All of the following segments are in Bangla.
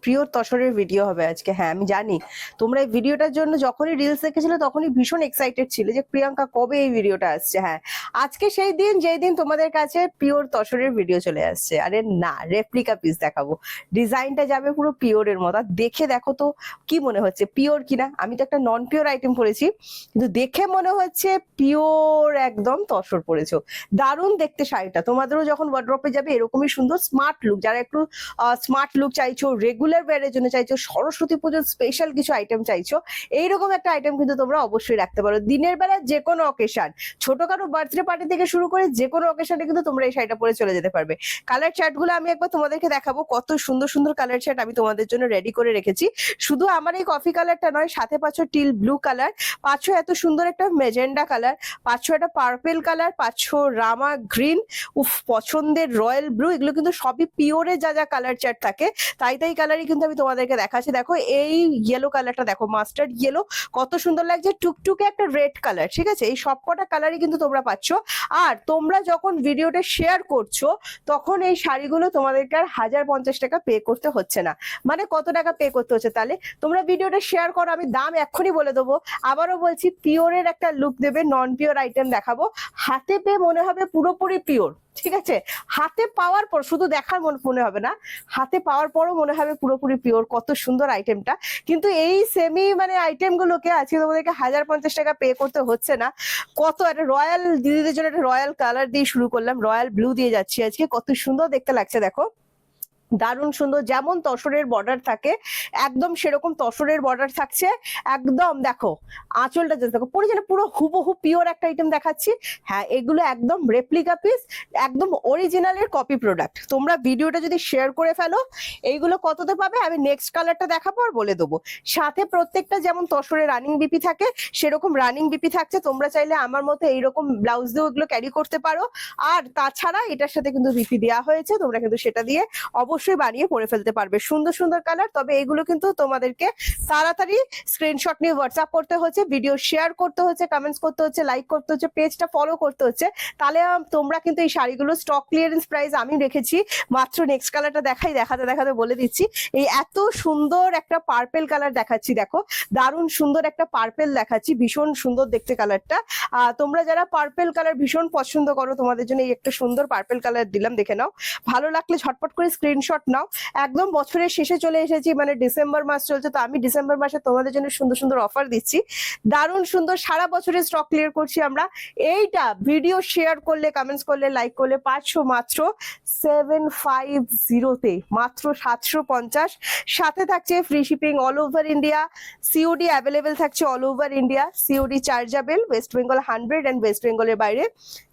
পিওর তসরের ভিডিও হবে আজকে। হ্যাঁ আমি জানি তোমরা এই ভিডিওটার জন্য যখনই রিলস দেখেছিলে তখনই ভীষণ এক্সাইটেড ছিলে যে প্রিয়াঙ্কা কবে এই ভিডিওটা আসছে। হ্যাঁ আজকে সেই দিন যেই দিন তোমাদের কাছে পিওর তসরের ভিডিও চলে আসছে। আরে না, রেপ্লিকা পিস দেখাবো, ডিজাইনটা যাবে পুরো পিওরের মতো। আর দেখে দেখো তো কি মনে হচ্ছে পিওর কিনা। আমি তো একটা নন পিওর আইটেম পরেছি, কিন্তু দেখে মনে হচ্ছে পিওর একদম তসর পরেছো। দারুণ দেখতে শাড়িটা। তোমাদেরও যখন ওয়ার্ড্রপে যাবে এরকমই সুন্দর স্মার্ট লুক, যারা একটু স্মার্ট লুক চাইছো, রেগুলার ওয়্যারের জন্য চাইছো, সরস্বতী পুজোর স্পেশাল কিছু আইটেম চাইছো, এইরকম একটা আইটেম কিন্তু তোমরা অবশ্যই রাখতে পারো। দিনের বেলা যে কোনো অকেশন, ছোটখাটো বার্থডে পার্টি থেকে শুরু করে যে কোনো অকেশনে কিন্তু তোমরা এই শাড়িটা পরে চলে যেতে পারবে। কালার চার্ট গুলো আমি একবার তোমাদেরকে দেখাবো, কত সুন্দর সুন্দর কালার চার্ট আমি তোমাদের জন্য রেডি করে রেখেছি। শুধু আমার এই কফি কালারটা নয়, সাথে পাচ্ছ টিল ব্লু কালার, পাচ্ছ এত সুন্দর একটা মেজেন্ডা কালার, পাচ্ছ একটা পার্পেল কালার, পাচ্ছ রামা গ্রিন, উফ পছন্দের রয়্যাল ব্লু। এগুলো কিন্তু সবই পিওরে যা যা কালার চার্ট থাকে তাই তাই কালারই কিন্তু আমি তোমাদেরকে দেখাচ্ছি। দেখো এই ইয়েলো কালারটা দেখো, মাস্টার্ড ইয়েলো, কত সুন্দর লাগছে। টুকটুকে একটা রেড কালার, ঠিক আছে? এই সবকটা কালারই কিন্তু তোমরা পাচ্ছ। আর তোমরা যখন ভিডিওটা শেয়ার করছো তখন এই শাড়িগুলো তোমাদেরকে আর 1050 টাকা পে করতে হচ্ছে না। মানে কত টাকা পে করতে হচ্ছে তাহলে? তোমরা ভিডিওটা শেয়ার করো, আমি দাম এক্ষুনি বলে দেবো। আবারও বলছি, পিওরের একটা লুক দেবে, নন পিওর আইটেম দেখাবো। হাতে পেয়ে মনে হবে পুরোপুরি পিওর, ঠিক আছে? হাতে পাওয়ার পর শুধু দেখার মনে হবে না, হাতে পাওয়ার পরও মনে হবে পুরোপুরি পিওর। কত সুন্দর আইটেমটা। কিন্তু এই সেমি মানে আইটেম গুলোকে আজকে তোমাদেরকে 1050 টাকা পে করতে হচ্ছে না। কত একটা রয়্যাল দিদিদের জন্য একটা রয়্যাল কালার দিয়ে শুরু করলাম, রয়্যাল ব্লু দিয়ে যাচ্ছি আজকে। কত সুন্দর দেখতে লাগছে দেখো, দারুণ সুন্দর। যেমন তসরের বর্ডার থাকে একদম সেরকম তসরের বর্ডার থাকছে একদম। দেখো আঁচলটা যে দেখো পরে যেন পুরো হুবহু পিওর একটা আইটেম দেখাচ্ছি। হ্যাঁ এগুলো একদম রেপ্লিকা পিস, একদম অরিজিনালের কপি প্রোডাক্ট। তোমরা ভিডিওটা যদি শেয়ার করে ফেলো এইগুলো কততে পাবে আমি নেক্সট কালারটা দেখাবো আর বলে দেবো। সাথে প্রত্যেকটা যেমন তসরে রানিং বিপি থাকে সেরকম রানিং বিপি থাকছে। তোমরা চাইলে আমার মতো এইরকম ব্লাউজ দিয়েও এগুলো ক্যারি করতে পারো। আর তাছাড়া এটার সাথে কিন্তু বিপি দেওয়া হয়েছে, তোমরা কিন্তু সেটা দিয়ে অবশ্যই বানিয়ে পরে ফেলতে পারবে। সুন্দর সুন্দর কালার। তবে এগুলো কিন্তু তোমাদেরকে তাড়াতাড়ি স্ক্রিনশট নিয়ে হোয়াটসঅ্যাপ করতে হচ্ছে, ভিডিও শেয়ার করতে হচ্ছে, কমেন্টস করতে হচ্ছে, লাইক করতে হচ্ছে, পেজটা ফলো করতে হচ্ছে। তাহলে তোমরা কিন্তু এই শাড়িগুলো স্টক ক্লিয়ারেন্স প্রাইস আমি রেখেছি মাত্র। নেক্সট কালারটা দেখাতে দেখাতে বলে দিচ্ছি। এই এত সুন্দর একটা পার্পেল কালার দেখাচ্ছি, দেখো দারুণ সুন্দর একটা পার্পেল দেখাচ্ছি, ভীষণ সুন্দর দেখতে কালারটা। তোমরা যারা পার্পেল কালার ভীষণ পছন্দ করো তোমাদের জন্য এই একটা সুন্দর পার্পেল কালার দিলাম, দেখে নাও। ভালো লাগলে ঝটপট করে স্ক্রিনশট নাও। একদম বছরের শেষে চলে এসেছি, মানে ডিসেম্বর মাস চলছে, তো আমি ডিসেম্বর মাসে তোমাদের জন্য সুন্দর সুন্দর অফার দিচ্ছি। দারুণ সুন্দর সারা বছরের স্টক ক্লিয়ার করছি আমরা। এইটা ভিডিও শেয়ার করলে, কমেন্টস করলে, লাইক করলে 500 মাত্র 750 মাত্র 750। সাথে থাকছে free shipping all over India, COD available থাকছে all over India. COD chargeable, West Bengal 100 and West বেঙ্গলের বাইরে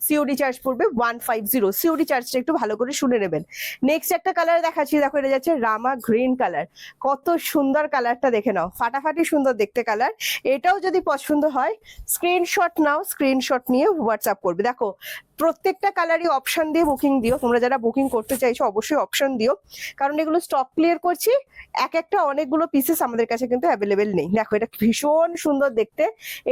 সিওডি চার্জ পড়বে 150। সিওডি চার্জটা একটু ভালো করে শুনে নেবেন। নেক্সট একটা কালার দেখাচ্ছি, দেখো এটা যাচ্ছে রামা গ্রিন কালার। কত সুন্দর কালারটা, দেখে নাও, ফাটাফাটি সুন্দর দেখতে কালার। এটাও যদি পছন্দ হয় স্ক্রিনশট নাও, স্ক্রিনশট নিয়ে হোয়াটসঅ্যাপ করবে। দেখো প্রত্যেকটা কালারই অপশন দিয়ে বুকিং দিও। তোমরা যারা বুকিং করতে চাইছো অবশ্যই অপশন দিও, কারণ এগুলো স্টক ক্লিয়ার করছি। এক একটা অনেকগুলো পিসেস আমাদের কাছে কিন্তু অ্যাভেলেবেল নেই। দেখো এটা ভীষণ সুন্দর দেখতে,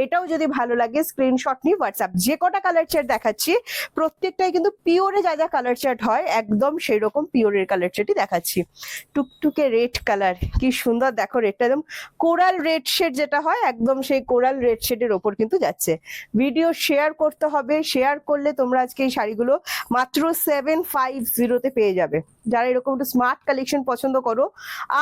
এটাও যদি ভালো লাগে স্ক্রিনশট নিয়ে হোয়াটসঅ্যাপ। যে কটা কালার চার্ট দেখাচ্ছি প্রত্যেকটাই কিন্তু পিওরে যা যা কালার চার্ট হয় একদম সেই রকম পিওরের কালার চার্টই দেখাচ্ছি। টুকটুকে রেড কালার, কি সুন্দর দেখো, রেডটা একদম কোরাল রেড শেড যেটা হয় একদম সেই কোরাল রেড শেডের ওপর কিন্তু যাচ্ছে। ভিডিও শেয়ার করতে হবে, শেয়ার করলে তোমরা আজকে এই শাড়িগুলো মাত্র 750 পেয়ে যাবে। যারা এরকম একটু স্মার্ট কালেকশন পছন্দ করো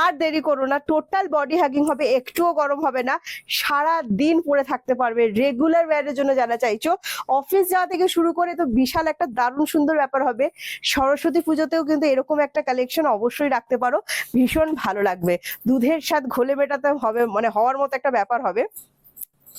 আর দেরি করো না, টোটাল বডি হ্যাগিং হবে, একটুও গরম হবে না, সারা দিন পরে থাকতে পারবে। রেগুলার ওয়্যারের জন্য যারা চাইছো, অফিস যাওয়া থেকে শুরু করে তো বিশাল একটা দারুণ সুন্দর ব্যাপার হবে। সরস্বতী পুজোতেও কিন্তু এরকম একটা কালেকশন অবশ্যই রাখতে পারো, ভীষণ ভালো লাগবে। দুধের স্বাদ ঘোলে মেটাতে হবে, মানে হওয়ার মতো একটা ব্যাপার হবে।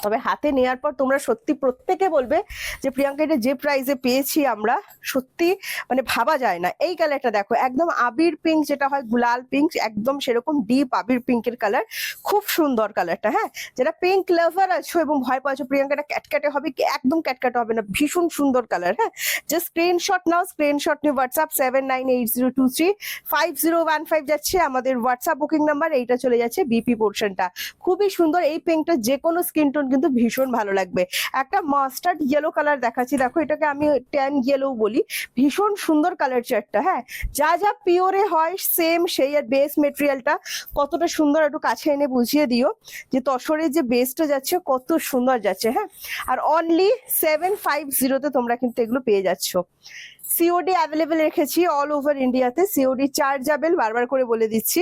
তবে হাতে নেওয়ার পর তোমরা সত্যি প্রত্যেকে বলবে যে প্রিয়াঙ্কা এটা যে প্রাইসে পেয়েছি আমরা, সত্যি মানে ভাবা যায় না। এই কালারটা দেখো, একদম আবির পিঙ্ক যেটা হয়, গুলাল পিঙ্ক, একদম সেরকম ডিপ আবির পিঙ্কের কালার, খুব সুন্দর কালারটা। হ্যাঁ যারা পিঙ্ক লাভার আছো এবং ভয় পাচ্ছো প্রিয়াঙ্কা এটা ক্যাটক্যাটে হবে কি, একদম ক্যাটক্যাটে হবে না, ভীষণ সুন্দর কালার। হ্যাঁ জাস্ট স্ক্রিনশট নাও, স্ক্রিনশট নিয়ে হোয়াটসঅ্যাপ 7980235015 যাচ্ছে আমাদের হোয়াটসঅ্যাপ বুকিং নাম্বার। এইটা চলে যাচ্ছে বিপি পোর্শনটা, খুবই সুন্দর। এই পিঙ্কটা যে কোনো স্কিন টোন কম্বিনেশন কিন্তু ভীষণ ভালো লাগবে। একটা মাস্টার্ড ইয়েলো কালার দেখাচ্ছি, দেখো এটাকে আমি ট্যান ইয়েলো বলি, ভীষণ সুন্দর কালার চার্টটা। হ্যাঁ, যা যা পিওরে হয় সেম সেই, আর বেস মেটেরিয়ালটা কতটা সুন্দর, একটু কাছে এনে বুঝিয়ে দিও যে তসরের যে বেসটা যাচ্ছে কত সুন্দর যাচ্ছে। হ্যাঁ, আর অনলি 750 তোমরা কিন্তু এগুলো পেয়ে যাচ্ছ। সিওডি অ্যাভেলেবেল রেখেছি অল ওভার ইন্ডিয়াতে, সিওডি চার্জেবল, বারবার করে বলে দিচ্ছি।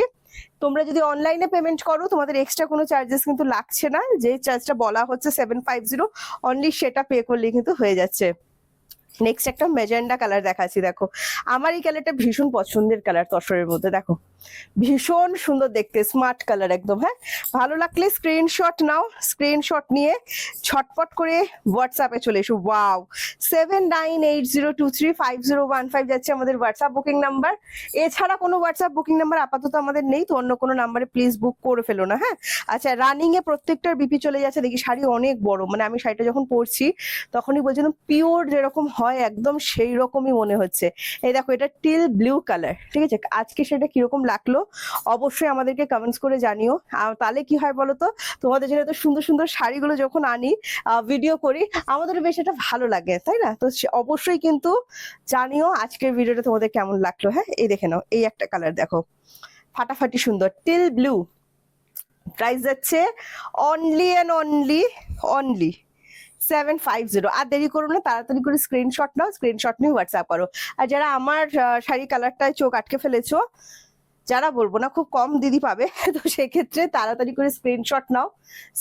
তোমরা যদি অনলাইনে পেমেন্ট করো তোমাদের এক্সট্রা কোনো চার্জেস কিন্তু লাগছে না, যে চার্জটা বলা হচ্ছে 750 অনলি সেটা পে করলে কিন্তু হয়ে যাচ্ছে। নেক্সট একটা মেজেন্ডা কালার দেখাচ্ছি, দেখো আমার এই কালারটা ভীষণ পছন্দের কালার তসরের মধ্যে, দেখো ভীষণ সুন্দর দেখতে, স্মার্ট কালার একদম। হ্যাঁ, ভালো লাগলে স্ক্রিনশট নাও, স্ক্রিনশট নিয়ে ছটপট করে হোয়াটসঅ্যাপে চলে এসো। ওয়াও, 7980235015 যাচ্ছে আমাদের হোয়াটসঅ্যাপ বুকিং নাম্বার। এছাড়া কোনো হোয়াটসঅ্যাপ বুকিং নাম্বার আপাতত আমাদের নেই, তো অন্য কোনো নাম্বারে প্লিজ বুক করে ফেলো না। হ্যাঁ, আচ্ছা, রানিং এ প্রত্যেকটার বিপি চলে যাচ্ছে, দেখি শাড়ি অনেক বড়, মানে আমি শাড়িটা যখন পরছি তখনই বলছিলাম পিওর যেরকম হয় একদম সেই রকমই মনে হচ্ছে। এই দেখো এটা টিল ব্লু কালার, ঠিক আছে, আজকে সেটা কিরকম লাগলো অবশ্যই আমাদেরকে কমেন্টস করে জানিও। আর তাহলে কি হয় বলো তো, তোমাদের জন্য এত সুন্দর সুন্দর শাড়িগুলো যখন আনি ভিডিও করি আমাদের বেশ এটা ভালো লাগে, তাই না? তো অবশ্যই কিন্তু জানিও আজকের ভিডিওটা তোমাদের কেমন লাগলো। হ্যাঁ, এই দেখে নাও, এই একটা কালার দেখো ফাটাফাটি সুন্দর টিল ব্লু, প্রাইস যাচ্ছে অনলি অ্যান্ড অনলি 750। আর দেরি করো না, তাড়াতাড়ি করে স্ক্রিনশট নাও, স্ক্রিনশট নিয়ে হোয়াটসঅ্যাপ করো। আর যারা আমার শাড়ি কালারটায় চোখ আটকে ফেলেছো, যারা বলবো না খুব কম দিদি পাবে, তো সেক্ষেত্রে তাড়াতাড়ি করে স্ক্রিনশট নাও,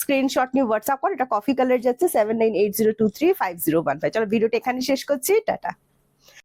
স্ক্রিনশট নিয়ে হোয়াটসঅ্যাপ করো। এটা কফি কালার যাচ্ছে 7980235015। চলো ভিডিওটা এখানে শেষ করছি, টাটা।